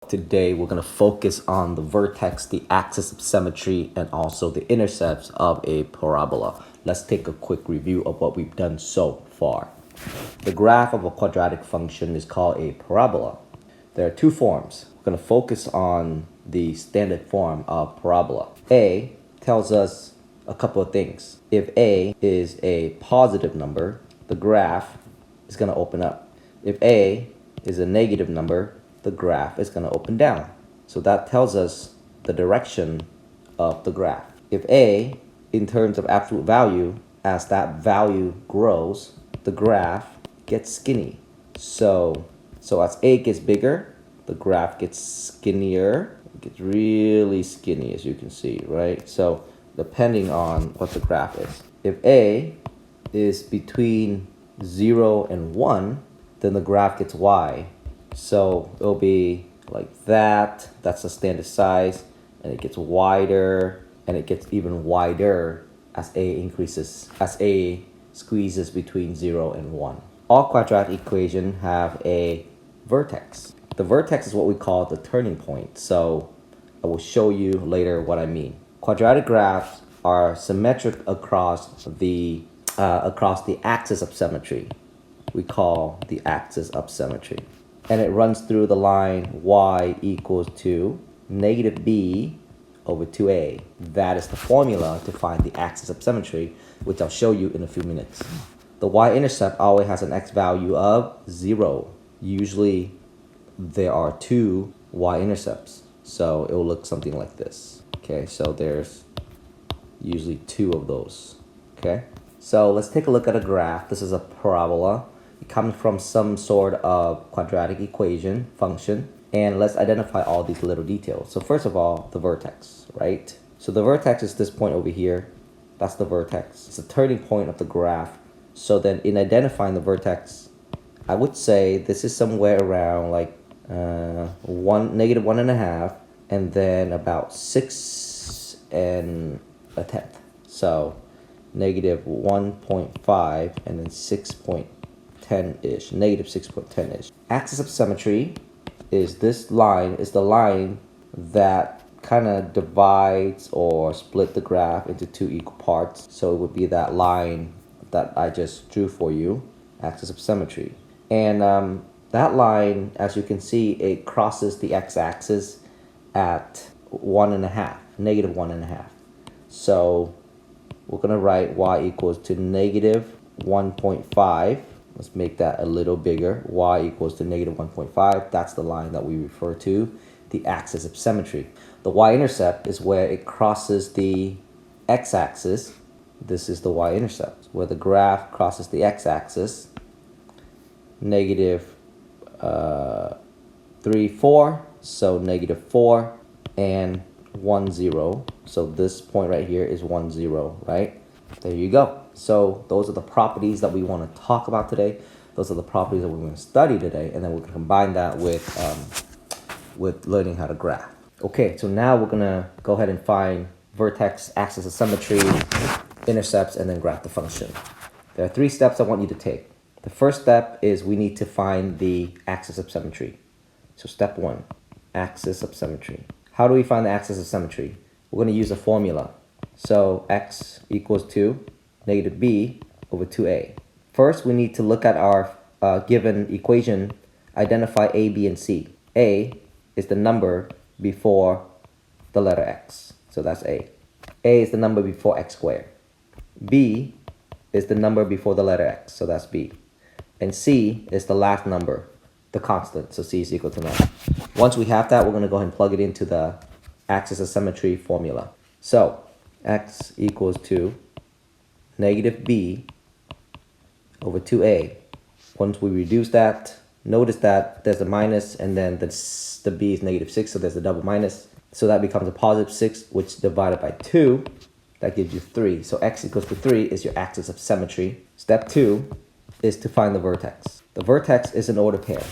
Today we're going to focus on the vertex, the axis of symmetry, and also the intercepts of a parabola. Let's take a quick review of what we've done so far. The graph of a quadratic function is called a parabola. There are two forms. We're going to focus on the standard form of parabola. A tells us a couple of things. If A is a positive number, the graph is going to open up. If A is a negative number, the graph is going to open down. So that tells us the direction of the graph. If A, in terms of absolute value, as that value grows, the graph gets skinny. So as A gets bigger, the graph gets skinnier. It gets really skinny, as you can see, right? So depending on what the graph is. If A is between 0 and 1, then the graph gets Y. So it'll be like that. That's the standard size, and it gets wider, and it gets even wider as A increases, as A squeezes between 0 and 1. All quadratic equations have a vertex. The vertex is what we call the turning point. So I will show you later what I mean. Quadratic graphs are symmetric across the axis of symmetry. We call the axis of symmetry. And it runs through the line y equals to negative b over 2a. That is the formula to find the axis of symmetry, which I'll show you in a few minutes. The y-intercept always has an x value of 0. Usually there are two y-intercepts, so it will look something like this. Okay, so there's usually two of those. Okay, so let's take a look at a graph. This is a parabola. It comes from some sort of quadratic equation function, and let's identify all these little details. So first of all, the vertex, right? So the vertex is this point over here. That's the vertex. It's the turning point of the graph. So then in identifying the vertex, I would say this is somewhere around like negative 1.5, and then about 6 1/10. So negative 1.5 and then 6.10-ish, negative 6.10-ish. Axis of symmetry is this line, is the line that kind of divides or split the graph into two equal parts. So it would be that line that I just drew for you, axis of symmetry. And that line, as you can see, it crosses the x-axis at 1.5, negative 1.5. So we're going to write y equals to negative 1.5. Let's make that a little bigger. Y equals to negative 1.5. That's the line that we refer to, the axis of symmetry. The y-intercept is where it crosses the x-axis. This is the y-intercept, where the graph crosses the x-axis, negative 3, 4. So negative 4 and 1, 0. So this point right here is 1, 0, right? There you go. So those are the properties that we want to talk about today. Those are the properties that we're going to study today, and then we're going to combine that with learning how to graph. Okay, so now we're going to go ahead and find vertex, axis of symmetry, intercepts, and then graph the function. There are 3 steps I want you to take. The first step is we need to find the axis of symmetry. So step 1, axis of symmetry. How do we find the axis of symmetry? We're going to use a formula. So x equals to negative b over 2a. First, we need to look at our given equation, identify a, b, and c. A is the number before the letter x. So that's a. A is the number before x squared. B is the number before the letter x. So that's b. And c is the last number, the constant. So c is equal to 9. Once we have that, we're going to go ahead and plug it into the axis of symmetry formula. So x equals to negative b over 2a. Once we reduce that, notice that there's a minus, and then the b is negative 6, so there's a double minus. So that becomes a positive 6, which divided by 2, that gives you 3. So x equals to 3 is your axis of symmetry. Step 2 is to find the vertex. The vertex is an order pair.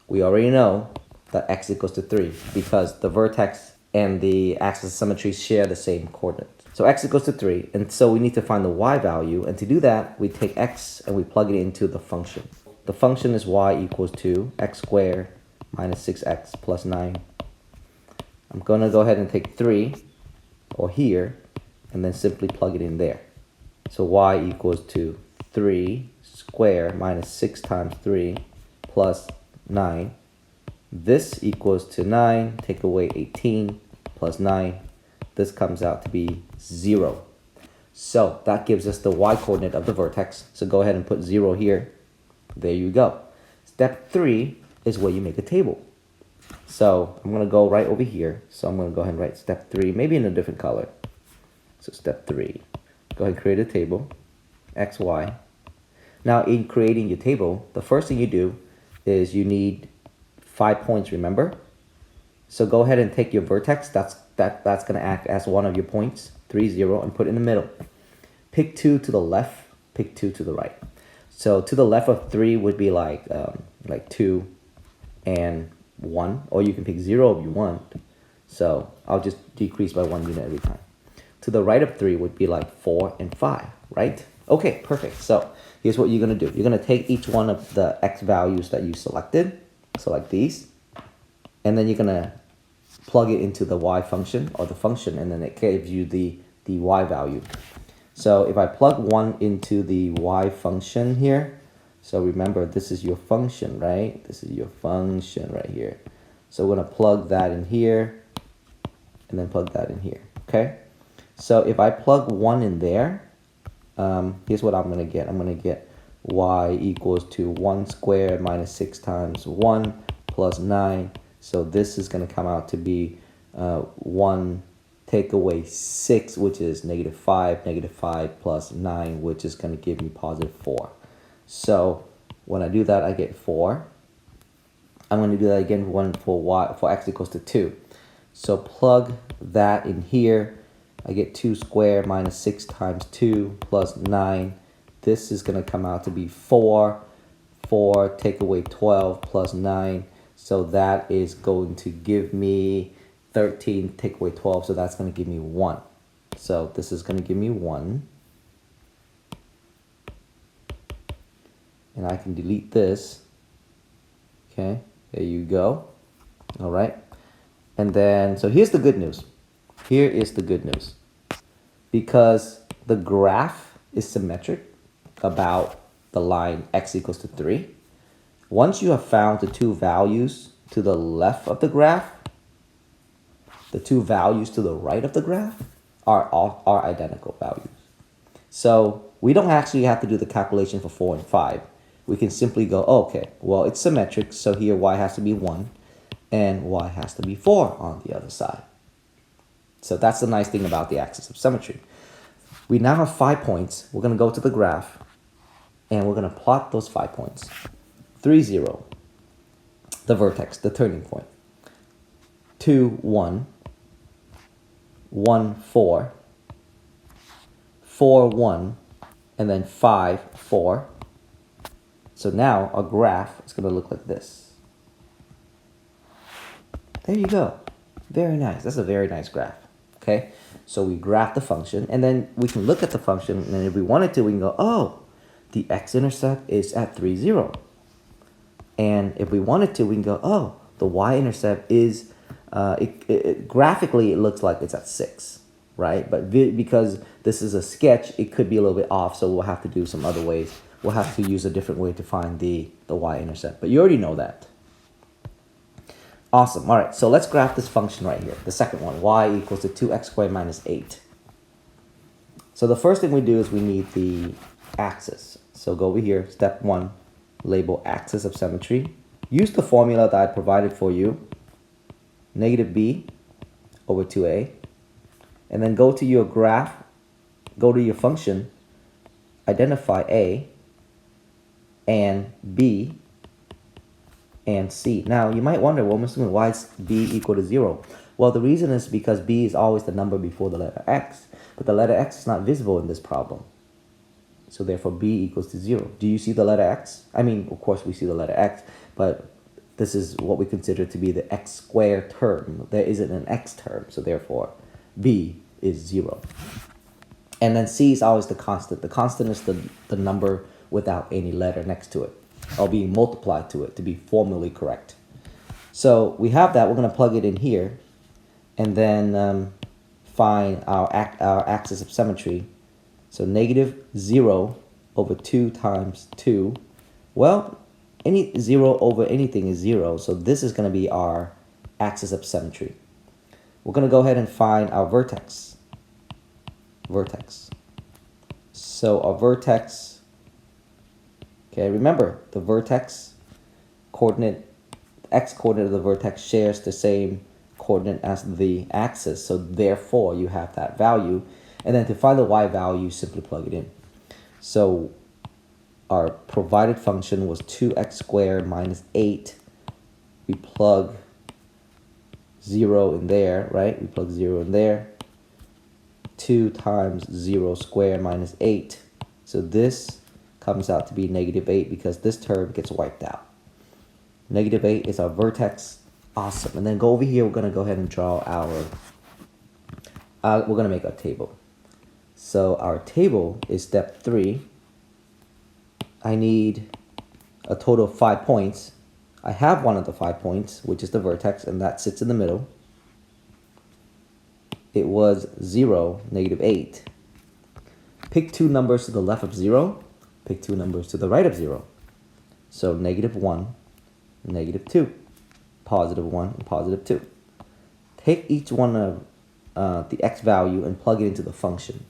We already know that x equals to 3 because the vertex and the axis of symmetry share the same coordinates. So x equals to 3, and so we need to find the y value, and to do that, we take x and we plug it into the function. The function is y equals to x squared minus 6x plus 9. I'm going to go ahead and take 3, or here, and then simply plug it in there. So y equals to 3 squared minus 6 times 3 plus 9. This equals to 9, take away 18 plus 9. This comes out to be 0. So that gives us the y-coordinate of the vertex. So go ahead and put 0 here. There you go. Step 3 is where you make a table. So I'm going to go right over here. So I'm going to go ahead and write step 3, maybe in a different color. So step 3, go ahead and create a table, x, y. Now in creating your table, the first thing you do is you need 5 points, remember? So go ahead and take your vertex, that's going to act as one of your points, 3, 0, and put it in the middle. Pick 2 to the left, pick 2 to the right. So to the left of 3 would be like 2 and 1, or you can pick 0 if you want. So I'll just decrease by 1 unit every time. To the right of 3 would be like 4 and 5, right? Okay, perfect. So here's what you're going to do. You're going to take each one of the x values that you selected, so like these, and then you're going to plug it into the y function or the function, and then it gives you the y value. So if I plug 1 into the y function here, so remember this is your function, right? This is your function right here. So we're going to plug that in here and then plug that in here, okay? So if I plug 1 in there, here's what I'm going to get. I'm going to get y equals to 1 squared minus 6 times 1 plus 9. So this is going to come out to be 1 take away 6, which is negative 5 plus 9, which is going to give me positive 4. So when I do that, I get 4. I'm going to do that again for x equals to 2. So plug that in here. I get 2 squared minus 6 times 2 plus 9. This is going to come out to be 4. 4 take away 12 plus 9. So that is going to give me 13 take away 12. So that's going to give me 1. So this is going to give me 1. And I can delete this. Okay, there you go. All right. And then, so here's the good news. Here is the good news. Because the graph is symmetric about the line x equals to 3, once you have found the two values to the left of the graph, the two values to the right of the graph are identical values. So we don't actually have to do the calculation for 4 and 5. We can simply go, oh, okay, well, it's symmetric, so here y has to be 1 and y has to be 4 on the other side. So that's the nice thing about the axis of symmetry. We now have 5 points. We're going to go to the graph, and we're going to plot those 5 points. 3, 0, the vertex, the turning point. 2, 1, 1, 4, 4, 1, and then 5, 4. So now our graph is going to look like this. There you go. Very nice. That's a very nice graph. Okay, so we graph the function, and then we can look at the function, and if we wanted to, we can go, oh, the x-intercept is at 3, 0. And if we wanted to, we can go, oh, the y-intercept is, graphically, it looks like it's at 6, right? But because this is a sketch, it could be a little bit off, so we'll have to do some other ways. We'll have to use a different way to find the y-intercept, but you already know that. Awesome. All right, so let's graph this function right here, the second one, y equals to 2x squared minus 8. So the first thing we do is we need the axis. So go over here, step 1, label axis of symmetry. Use the formula that I provided for you, negative b over 2a. And then go to your graph, go to your function, identify a and b and c. Now, you might wonder, well, Mr. Moon, why is b equal to 0? Well, the reason is because b is always the number before the letter x, but the letter x is not visible in this problem. So therefore, b equals to 0. Do you see the letter x? I mean, of course, we see the letter x, but this is what we consider to be the x squared term. There isn't an x term, so therefore, b is 0. And then c is always the constant. The constant is the number without any letter next to it, or being multiplied to it to be formally correct. So we have that. We're going to plug it in here, and then find our axis of symmetry. So negative 0 over 2 times 2. Well, any 0 over anything is 0, so this is going to be our axis of symmetry. We're going to go ahead and find our vertex. So our vertex, okay, remember the vertex coordinate, x coordinate of the vertex shares the same coordinate as the axis, so therefore you have that value. And then to find the y value, simply plug it in. So our provided function was 2x squared minus 8. We plug 0 in there, right? We plug 0 in there. 2 times 0 squared minus 8. So this comes out to be negative 8 because this term gets wiped out. Negative 8 is our vertex. Awesome. And then go over here. We're going to go ahead and draw our, we're going to make a table. So our table is step 3. I need a total of 5 points. I have one of the 5 points, which is the vertex, and that sits in the middle. It was 0, negative 8. Pick 2 numbers to the left of 0. Pick 2 numbers to the right of 0. So negative 1, negative 2. Positive 1 and positive 2. Take each one of the x value and plug it into the function.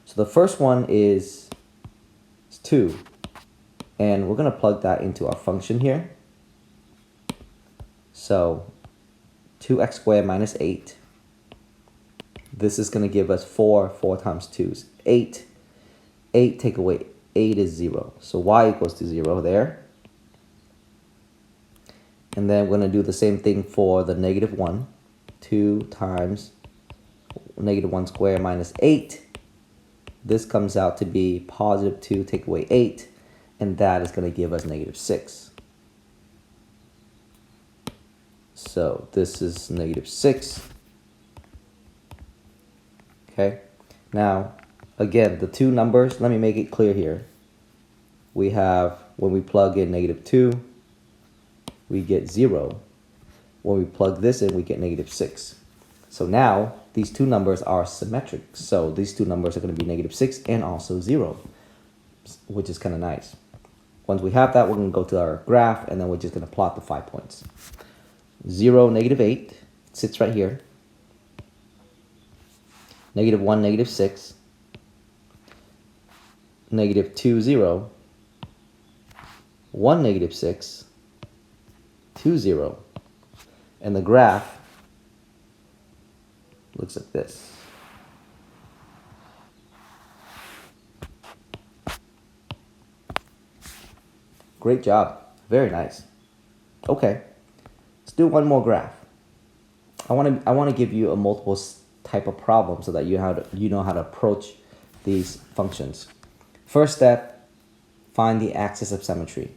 So the first one is 2. And we're going to plug that into our function here. So 2x squared minus 8. This is going to give us 4. 4 times 2 is 8. 8 take away 8 is 0. So y equals to 0 there. And then we're going to do the same thing for the negative 1. 2 times negative 1 squared minus 8. This comes out to be positive 2 take away 8. And that is going to give us negative 6. So this is negative 6. Okay. Now, again, the two numbers, let me make it clear here. We have, when we plug in negative 2, we get 0. When we plug this in, we get negative 6. So now, these two numbers are symmetric. So these two numbers are going to be negative 6 and also 0, which is kind of nice. Once we have that, we're going to go to our graph, and then we're just going to plot the 5 points. 0, negative 8 sits right here. Negative 1, negative 6. Negative 2, 0. 1, negative 6. 2, 0. And the graph looks like this. Great job. Very nice. Okay. Let's do one more graph. I want to give you a multiple type of problem so that you know how to approach these functions. First step, find the axis of symmetry.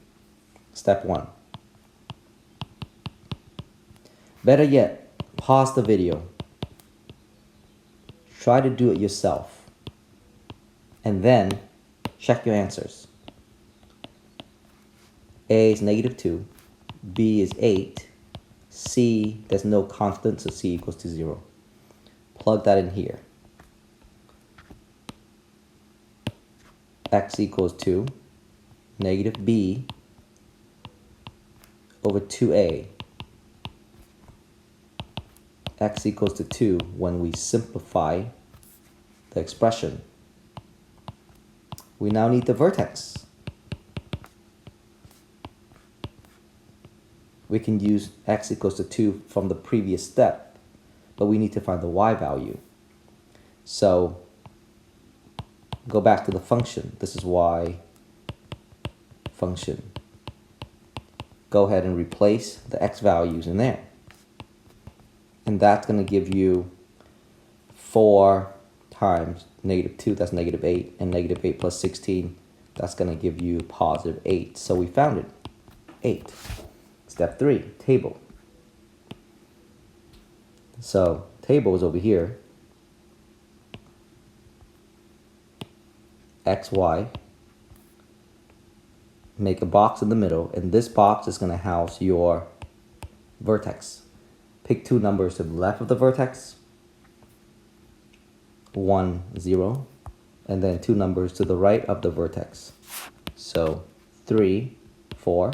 Step 1. Better yet, pause the video. Try to do it yourself. And then check your answers. A is negative 2. B is 8. C, there's no constant, so C equals to 0. Plug that in here. X equals 2. Negative B over 2A. X equals to 2 when we simplify the expression. We now need the vertex. We can use x equals to 2 from the previous step, but we need to find the y value. So go back to the function. This is y function. Go ahead and replace the x values in there. And that's going to give you 4 times negative 2, that's negative 8, and negative 8 plus 16, that's going to give you positive 8. So we found it, 8. Step 3, table. So table is over here. X, Y. Make a box in the middle, and this box is going to house your vertex. Pick two numbers to the left of the vertex, 1, 0, and then two numbers to the right of the vertex. So 3, 4.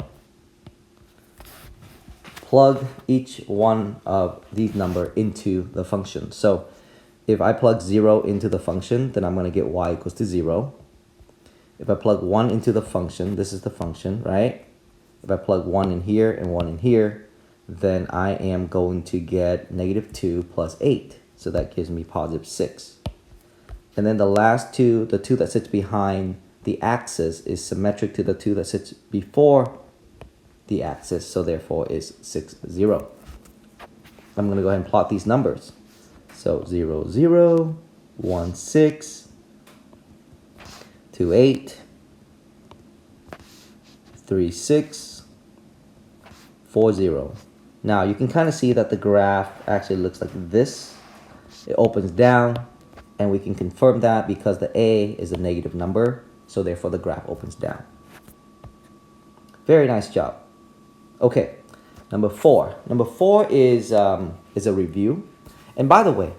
Plug each one of these numbers into the function. So if I plug 0 into the function, then I'm going to get y equals to 0. If I plug 1 into the function, this is the function, right? If I plug 1 in here and 1 in here, then I am going to get negative 2 plus 8. So that gives me positive 6. And then the last two, the 2 that sits behind the axis, is symmetric to the 2 that sits before the axis, so therefore is 6, 0. I'm going to go ahead and plot these numbers. So 0, 0, 1, 6, 2, 8, 3, 6, 4, 0. Now you can kind of see that the graph actually looks like this. It opens down, and we can confirm that because the a is a negative number, so therefore the graph opens down. Very nice job. Okay, number 4. Number 4 is a review. And by the way,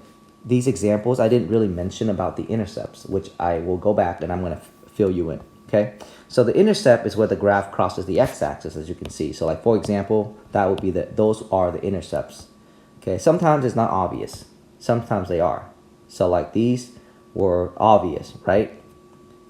these examples, I didn't really mention about the intercepts, which I will go back and I'm going to fill you in. Okay, so the intercept is where the graph crosses the x-axis, as you can see. So like, for example, that would be those are the intercepts. Okay, sometimes it's not obvious. Sometimes they are. So like these were obvious, right?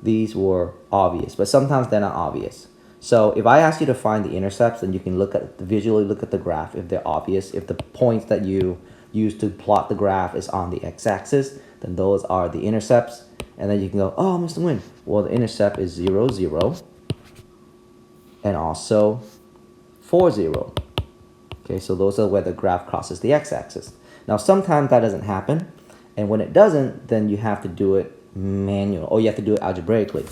These were obvious, but sometimes they're not obvious. So if I ask you to find the intercepts, then you can visually look at the graph if they're obvious. If the points that you use to plot the graph is on the x-axis, then those are the intercepts. And then you can go, oh, Mr. Nguyen, well, the intercept is 0, 0, and also 4, 0. Okay, so those are where the graph crosses the x-axis. Now, sometimes that doesn't happen. And when it doesn't, then you have to do it manually, or you have to do it algebraically.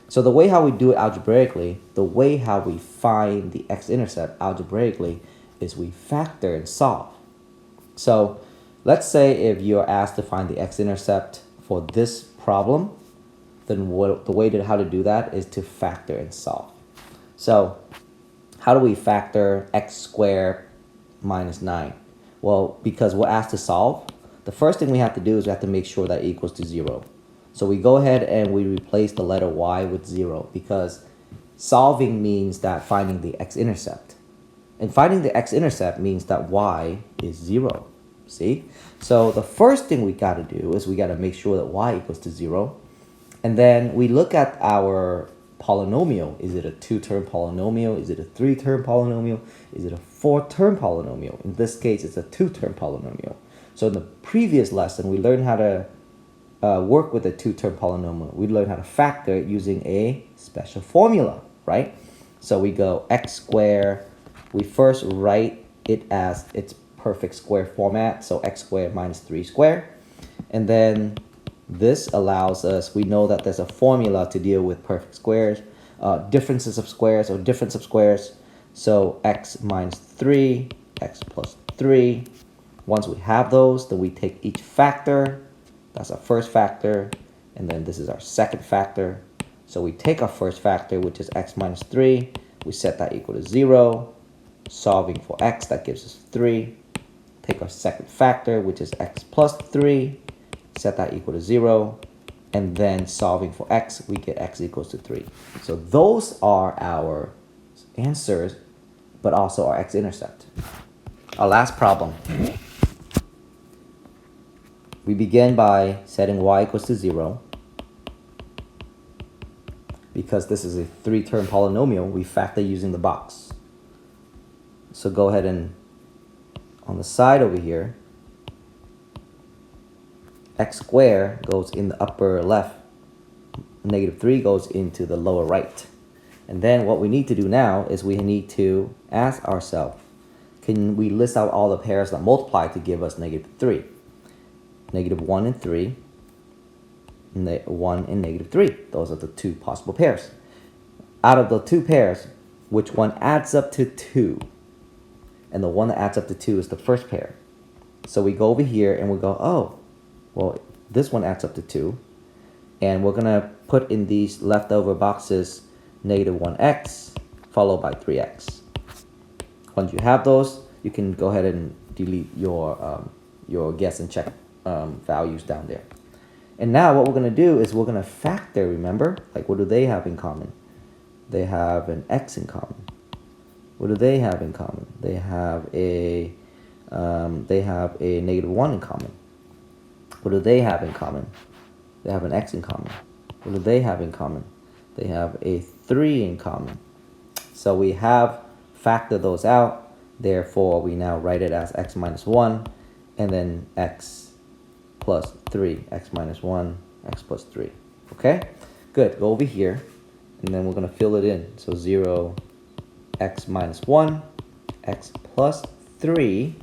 So the way how we do it algebraically, the way how we find the x-intercept algebraically is we factor and solve. So let's say if you're asked to find the x-intercept for this problem, then how to do that is to factor and solve. So how do we factor x squared minus 9? Well, because we're asked to solve, the first thing we have to do is we have to make sure that it equals to 0. So we go ahead and we replace the letter y with 0 because solving means that finding the x-intercept. And finding the x-intercept means that y is 0. See? So the first thing we got to do is we got to make sure that y equals to 0. And then we look at our polynomial. Is it a 2-term polynomial? Is it a 3-term polynomial? Is it a 4-term polynomial? In this case, it's a 2-term polynomial. So in the previous lesson, we learned how to work with a 2-term polynomial. We learned how to factor it using a special formula, right? So we go x squared. We first write it as its perfect square format, so x squared minus 3 squared. And then this allows us, we know that there's a formula to deal with perfect squares, differences of squares or difference of squares. So x minus 3, x plus 3. Once we have those, then we take each factor. That's our first factor. And then this is our second factor. So we take our first factor, which is x minus 3. We set that equal to 0. Solving for x, that gives us 3. Take our second factor, which is x plus 3. Set that equal to 0. And then solving for x, we get x equals to 3. So those are our answers, but also our x-intercept. Our last problem. We begin by setting y equals to 0. Because this is a 3-term polynomial, we factor using the box. So go ahead and, on the side over here, x squared goes in the upper left. Negative 3 goes into the lower right. And then what we need to do now is we need to ask ourselves, can we list out all the pairs that multiply to give us negative 3? Negative 1 and 3, 1 and negative 3. Those are the two possible pairs. Out of the two pairs, which one adds up to 2? And the one that adds up to 2 is the first pair. So we go over here and we go, oh, well, this one adds up to 2. And we're going to put in these leftover boxes negative 1x followed by 3x. Once you have those, you can go ahead and delete your guess and check values down there. And now what we're going to do is we're going to factor, remember? Like, what do they have in common? They have an x in common. What do they have in common? They have a -1 in common. What do they have in common? They have an x in common. What do they have in common? They have a 3 in common. So we have factored those out. Therefore, we now write it as x minus 1, and then x plus 3, x minus 1, x plus 3. Okay? Good. Go over here, and then we're going to fill it in. So 0, x minus 1, x plus 3.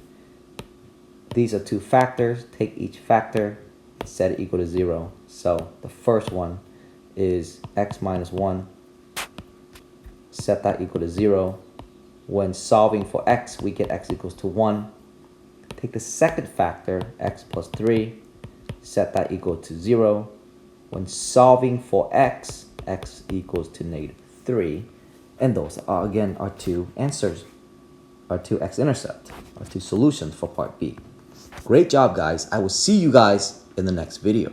These are two factors. Take each factor, set it equal to 0. So the first one is x minus 1. Set that equal to 0. When solving for x, we get x equals to 1. Take the second factor, x plus 3. Set that equal to 0. When solving for x, x equals to -3. And those are, again, our two answers, our two x-intercept, our two solutions for part B. Great job, guys. I will see you guys in the next video.